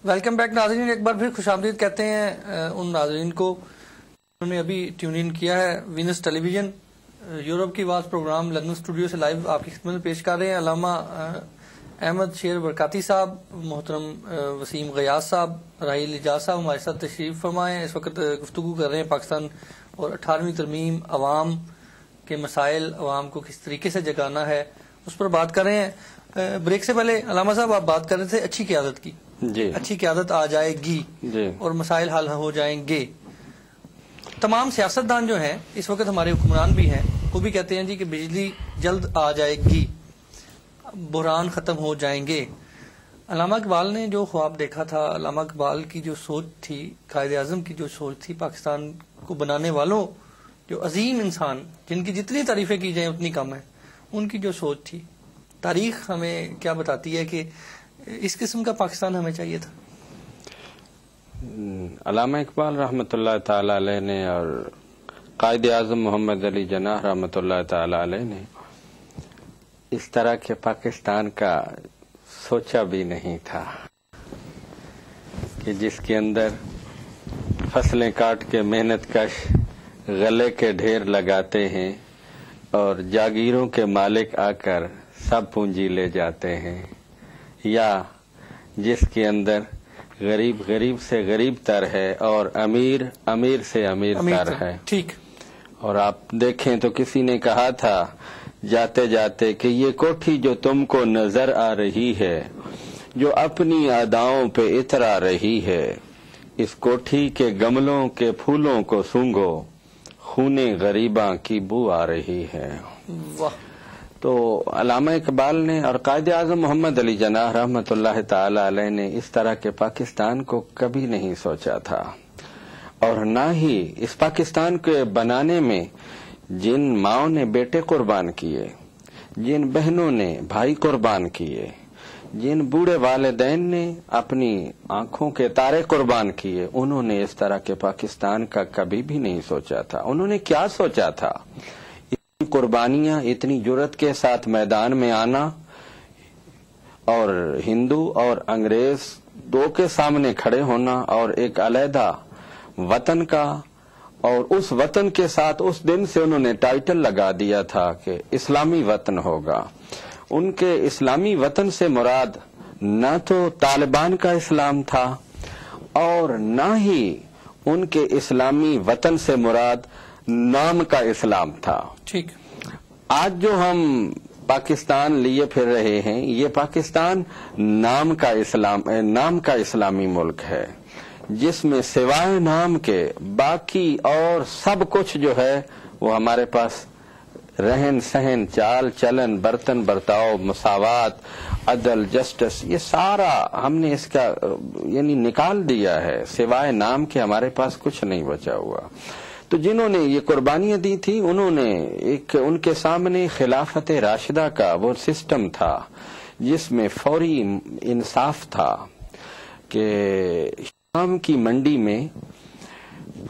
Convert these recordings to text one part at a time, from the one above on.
Welcome back ناظرین، ایک بار پھر خوش آمدید کہتے ہیں ان ناظرین کو انہوں نے ابھی ٹیون ان کیا ہے وینس ٹیلی ویژن یورپ کی آواز پروگرام لندن اسٹوڈیو سے لائیو آپ کی خدمت میں پیش کر رہے ہیں۔ علامہ احمد شیر برکاتی صاحب، محترم وسیم غیاث صاحب، راحیل اعجاز صاحب ہمارے ساتھ تشریف فرمائے۔ اس وقت گفتگو کر رہے ہیں پاکستان اور 18ویں ترمیم، عوام کے مسائل، عوام کو کس طریقے سے جگانا ہے، اس پر بات کر رہے ہیں۔ بریک سے پہلے علامہ صاحب آپ بات کر رہے تھے اچھی قیادت کی، جی اچھی قیادت آ جائے گی جی اور مسائل حل ہو جائیں گے۔ تمام سیاستدان جو ہیں اس وقت ہمارے حکمران بھی ہیں، وہ بھی کہتے ہیں جی کہ بجلی جلد آ جائے گی، بحران ختم ہو جائیں گے۔ علامہ اقبال نے جو خواب دیکھا تھا، علامہ اقبال کی جو سوچ تھی، قائد اعظم کی جو سوچ تھی، پاکستان کو بنانے والوں جو عظیم انسان جن کی جتنی تعریفیں کی جائیں اتنی کم ہے، ان کی جو سوچ تھی، تاریخ ہمیں کیا بتاتی ہے کہ اس قسم کا پاکستان ہمیں چاہیے تھا؟ علامہ اقبال رحمۃ اللہ تعالی علیہ نے اور قائد اعظم محمد علی جناح رحمۃ اللہ تعالی علیہ نے اس طرح کے پاکستان کا سوچا بھی نہیں تھا کہ جس کے اندر فصلیں کاٹ کے محنت کش غلے کے ڈھیر لگاتے ہیں اور جاگیروں کے مالک آ کر سب پونجی لے جاتے ہیں، یا جس کے اندر غریب غریب سے غریب تر ہے اور امیر امیر سے امیر تر ہے۔ ٹھیک۔ اور آپ دیکھیں تو کسی نے کہا تھا جاتے جاتے کہ یہ کوٹھی جو تم کو نظر آ رہی ہے، جو اپنی اداؤں پہ اترا رہی ہے، اس کوٹھی کے گملوں کے پھولوں کو سونگھو، خونے غریباں کی بو آ رہی ہے۔ واہ۔ تو علامہ اقبال نے اور قائد اعظم محمد علی جناح رحمۃ اللہ تعالی علیہ نے اس طرح کے پاکستان کو کبھی نہیں سوچا تھا، اور نہ ہی اس پاکستان کے بنانے میں جن ماؤں نے بیٹے قربان کیے، جن بہنوں نے بھائی قربان کیے، جن بوڑھے والدین نے اپنی آنکھوں کے تارے قربان کیے، انہوں نے اس طرح کے پاکستان کا کبھی بھی نہیں سوچا تھا۔ انہوں نے کیا سوچا تھا؟ قربانیاں، اتنی جرت کے ساتھ میدان میں آنا اور ہندو اور انگریز دو کے سامنے کھڑے ہونا، اور ایک علیحدہ وطن کا، اور اس وطن کے ساتھ اس دن سے انہوں نے ٹائٹل لگا دیا تھا کہ اسلامی وطن ہوگا۔ ان کے اسلامی وطن سے مراد نہ تو طالبان کا اسلام تھا اور نہ ہی ان کے اسلامی وطن سے مراد نام کا اسلام تھا۔ ٹھیک۔ آج جو ہم پاکستان لیے پھر رہے ہیں، یہ پاکستان نام کا اسلامی ملک ہے، جس میں سوائے نام کے باقی اور سب کچھ جو ہے وہ ہمارے پاس رہن سہن، چال چلن، برتن برتاؤ، مساوات، عدل، جسٹس، یہ سارا ہم نے اس کا یعنی نکال دیا ہے۔ سوائے نام کے ہمارے پاس کچھ نہیں بچا ہوا۔ تو جنہوں نے یہ قربانیاں دی تھی، انہوں نے ان کے سامنے خلافت راشدہ کا وہ سسٹم تھا جس میں فوری انصاف تھا کہ شام کی منڈی میں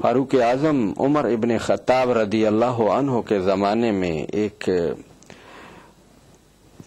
فاروق اعظم عمر ابن خطاب رضی اللہ عنہ کے زمانے میں ایک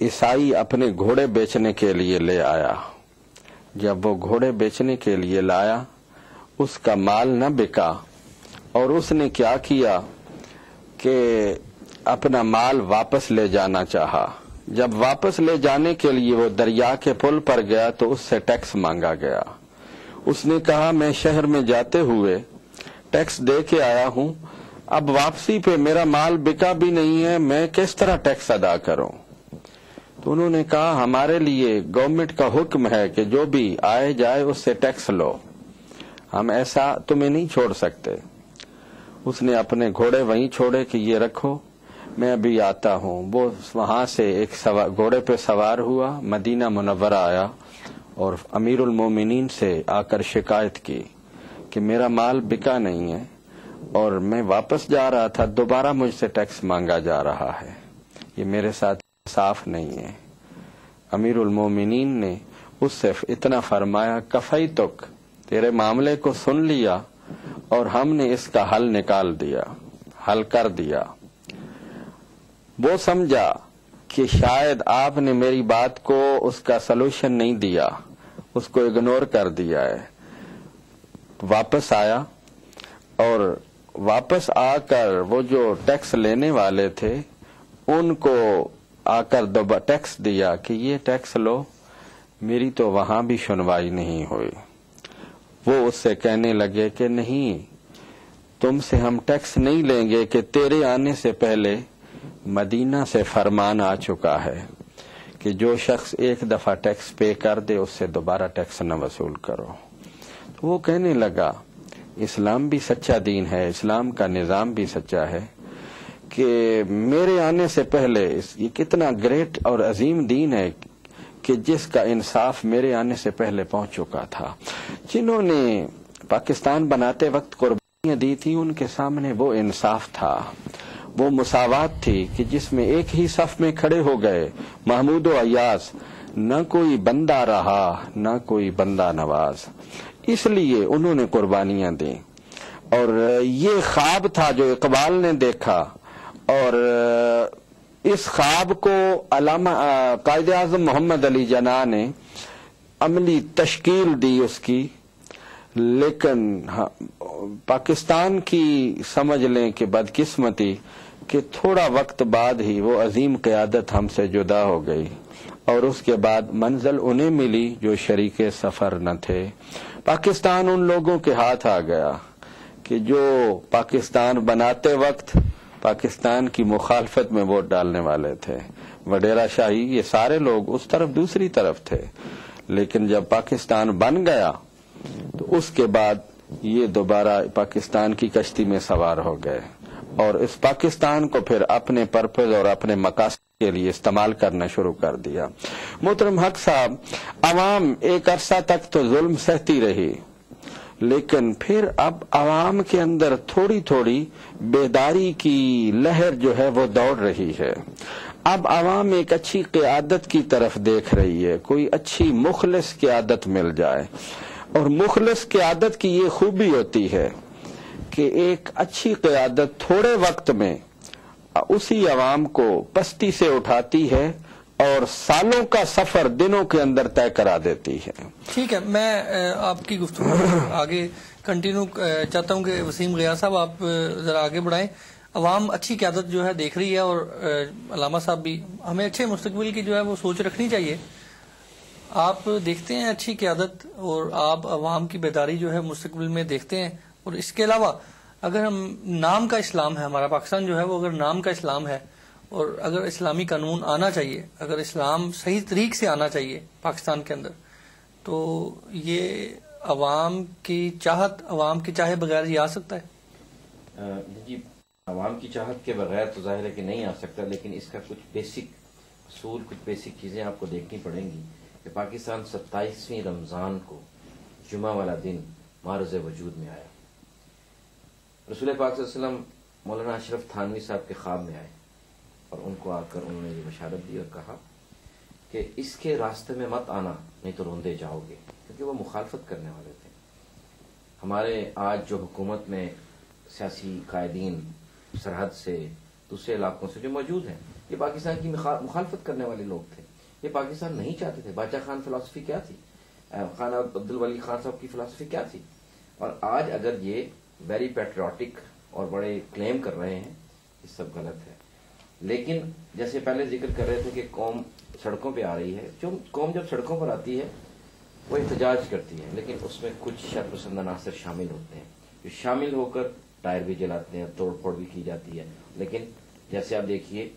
عیسائی اپنے گھوڑے بیچنے کے لیے لے آیا۔ جب وہ گھوڑے بیچنے کے لیے لایا، اس کا مال نہ بکا، اور اس نے کیا کیا کہ اپنا مال واپس لے جانا چاہا۔ جب واپس لے جانے کے لیے وہ دریا کے پل پر گیا تو اس سے ٹیکس مانگا گیا۔ اس نے کہا میں شہر میں جاتے ہوئے ٹیکس دے کے آیا ہوں، اب واپسی پہ میرا مال بکا بھی نہیں ہے، میں کس طرح ٹیکس ادا کروں؟ تو انہوں نے کہا ہمارے لیے گورنمنٹ کا حکم ہے کہ جو بھی آئے جائے اس سے ٹیکس لو، ہم ایسا تمہیں نہیں چھوڑ سکتے۔ اس نے اپنے گھوڑے وہیں چھوڑے کہ یہ رکھو، میں ابھی آتا ہوں۔ وہ وہاں سے ایک گھوڑے پہ سوار ہوا، مدینہ منورہ آیا اور امیر المومنین سے آ کر شکایت کی کہ میرا مال بکا نہیں ہے اور میں واپس جا رہا تھا، دوبارہ مجھ سے ٹیکس مانگا جا رہا ہے، یہ میرے ساتھ صاف نہیں ہے۔ امیر المومنین نے اس سے اتنا فرمایا کفیتک، تیرے معاملے کو سن لیا اور ہم نے اس کا حل نکال دیا، حل کر دیا۔ وہ سمجھا کہ شاید آپ نے میری بات کو اس کا سلوشن نہیں دیا، اس کو اگنور کر دیا ہے. واپس آیا اور واپس آ کر وہ جو ٹیکس لینے والے تھے ان کو آ کر ٹیکس دیا کہ یہ ٹیکس لو. میری تو وہاں بھی سنوائی نہیں ہوئی. وہ اس سے کہنے لگے کہ نہیں، تم سے ہم ٹیکس نہیں لیں گے کہ تیرے آنے سے پہلے مدینہ سے فرمان آ چکا ہے کہ جو شخص ایک دفعہ ٹیکس پے کر دے اس سے دوبارہ ٹیکس نہ وصول کرو. تو وہ کہنے لگا اسلام بھی سچا دین ہے، اسلام کا نظام بھی سچا ہے کہ میرے آنے سے پہلے یہ کتنا گریٹ اور عظیم دین ہے کہ جس کا انصاف میرے آنے سے پہلے پہنچ چکا تھا. جنہوں نے پاکستان بناتے وقت قربانیاں دی تھی ان کے سامنے وہ انصاف تھا، وہ مساوات تھی کہ جس میں ایک ہی صف میں کھڑے ہو گئے محمود و ایاز، نہ کوئی بندہ رہا نہ کوئی بندہ نواز. اس لیے انہوں نے قربانیاں دیں. اور یہ خواب تھا جو اقبال نے دیکھا، اور اس خواب کو علامہ قائد اعظم محمد علی جناح نے عملی تشکیل دی اس کی. لیکن پاکستان کی سمجھ لیں کہ بدقسمتی کہ تھوڑا وقت بعد ہی وہ عظیم قیادت ہم سے جدا ہو گئی، اور اس کے بعد منزل انہیں ملی جو شریک سفر نہ تھے. پاکستان ان لوگوں کے ہاتھ آ گیا کہ جو پاکستان بناتے وقت پاکستان کی مخالفت میں ووٹ ڈالنے والے تھے. وڈیرا شاہی یہ سارے لوگ اس طرف دوسری طرف تھے، لیکن جب پاکستان بن گیا تو اس کے بعد یہ دوبارہ پاکستان کی کشتی میں سوار ہو گئے اور اس پاکستان کو پھر اپنے پرپز اور اپنے مقاصد کے لیے استعمال کرنا شروع کر دیا. محترم حق صاحب، عوام ایک عرصہ تک تو ظلم سہتی رہی، لیکن پھر اب عوام کے اندر تھوڑی تھوڑی بیداری کی لہر جو ہے وہ دوڑ رہی ہے. اب عوام ایک اچھی قیادت کی طرف دیکھ رہی ہے، کوئی اچھی مخلص قیادت مل جائے. اور مخلص قیادت کی یہ خوبی ہوتی ہے کہ ایک اچھی قیادت تھوڑے وقت میں اسی عوام کو پستی سے اٹھاتی ہے اور سالوں کا سفر دنوں کے اندر طے کرا دیتی ہے. ٹھیک ہے، میں آپ کی گفتگو آگے کنٹینیو چاہتا ہوں کہ وسیم غیاث صاحب آپ ذرا آگے بڑھائیں. عوام اچھی قیادت جو ہے دیکھ رہی ہے، اور علامہ صاحب بھی، ہمیں اچھے مستقبل کی جو ہے وہ سوچ رکھنی چاہیے. آپ دیکھتے ہیں اچھی قیادت اور آپ عوام کی بیداری جو ہے مستقبل میں دیکھتے ہیں. اور اس کے علاوہ اگر ہم نام کا اسلام ہے، ہمارا پاکستان جو ہے وہ اگر نام کا اسلام ہے، اور اگر اسلامی قانون آنا چاہیے، اگر اسلام صحیح طریق سے آنا چاہیے پاکستان کے اندر، تو یہ عوام کی چاہت، عوام کی چاہے بغیر یہ آ سکتا ہے؟ جی، عوام کی چاہت کے بغیر تو ظاہر ہے کہ نہیں آ سکتا، لیکن اس کا کچھ بیسک اصول، کچھ بیسک چیزیں آپ کو دیکھنی پڑیں گی. کہ پاکستان 27ویں رمضان کو جمعہ والا دن معرض وجود میں آیا. رسول پاک صلی اللہ علیہ وسلم مولانا اشرف تھانوی صاحب کے خواب میں آئے اور ان کو آ کر انہوں نے یہ بشارت دی اور کہا کہ اس کے راستے میں مت آنا، نہیں تو روندے جاؤ گے. کیونکہ وہ مخالفت کرنے والے تھے. ہمارے آج جو حکومت میں سیاسی قائدین سرحد سے دوسرے علاقوں سے جو موجود ہیں، یہ پاکستان کی مخالفت کرنے والے لوگ تھے. یہ پاکستان نہیں چاہتے تھے. باچا خان فلسفی کیا تھی؟ خان عبدالولی خان صاحب کی فلسفی کیا تھی؟ اور آج اگر یہ ویری پیٹریوٹک اور بڑے کلیم کر رہے ہیں، یہ سب غلط ہے. لیکن جیسے پہلے ذکر کر رہے تھے کہ قوم سڑکوں پہ آ رہی ہے، جو قوم جب سڑکوں پر آتی ہے وہ احتجاج کرتی ہے، لیکن اس میں کچھ شر پسند عناصر شامل ہوتے ہیں جو شامل ہو کر ٹائر بھی جلاتے ہیں، توڑ پھوڑ بھی کی جاتی ہے. لیکن جیسے آپ دیکھیے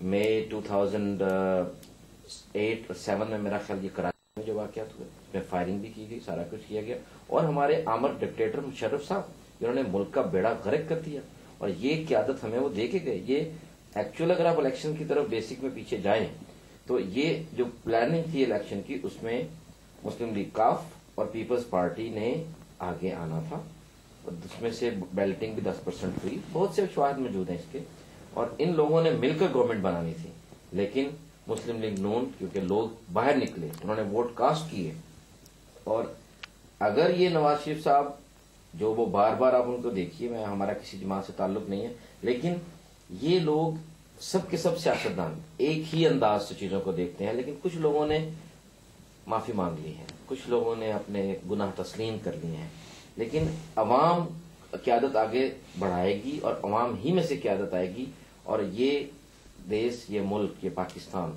مئی 2008 اور 7 میں میرا خیال یہ کراچی میں جو واقعات ہوئے، اس میں فائرنگ بھی کی گئی، سارا کچھ کیا گیا. اور ہمارے آمر ڈکٹیٹر مشرف صاحب جنہوں نے ملک کا بیڑا غرق کر دیا، اور یہ قیادت ہمیں وہ دے کے گئے. یہ ایکچوئل اگر آپ الیکشن کی طرف بیسک میں پیچھے جائیں تو یہ جو پلاننگ تھی الیکشن کی، اس میں مسلم لیگ کاف اور پیپلز پارٹی نے آگے آنا تھا. اس میں سے بیلٹنگ بھی 10% ہوئی. بہت سے شواہد موجود ہیں اس کے. اور ان لوگوں نے مل کر گورنمنٹ بنانی تھی، لیکن مسلم لیگ نون کیونکہ لوگ باہر نکلے، انہوں نے ووٹ کاسٹ کیے. اور اگر یہ نواز شریف صاحب جو وہ بار بار آپ ان کو دیکھیے، میں ہمارا کسی جماعت سے تعلق نہیں ہے، لیکن یہ لوگ سب کے سب سیاستدان ایک ہی انداز سے چیزوں کو دیکھتے ہیں. لیکن کچھ لوگوں نے معافی مانگ لی ہے. کچھ لوگوں نے اپنے گناہ تسلیم کر لیے ہیں، لیکن عوام قیادت آگے بڑھائے گی اور عوام ہی میں سے قیادت آئے گی، اور یہ دیش، یہ ملک، یہ پاکستان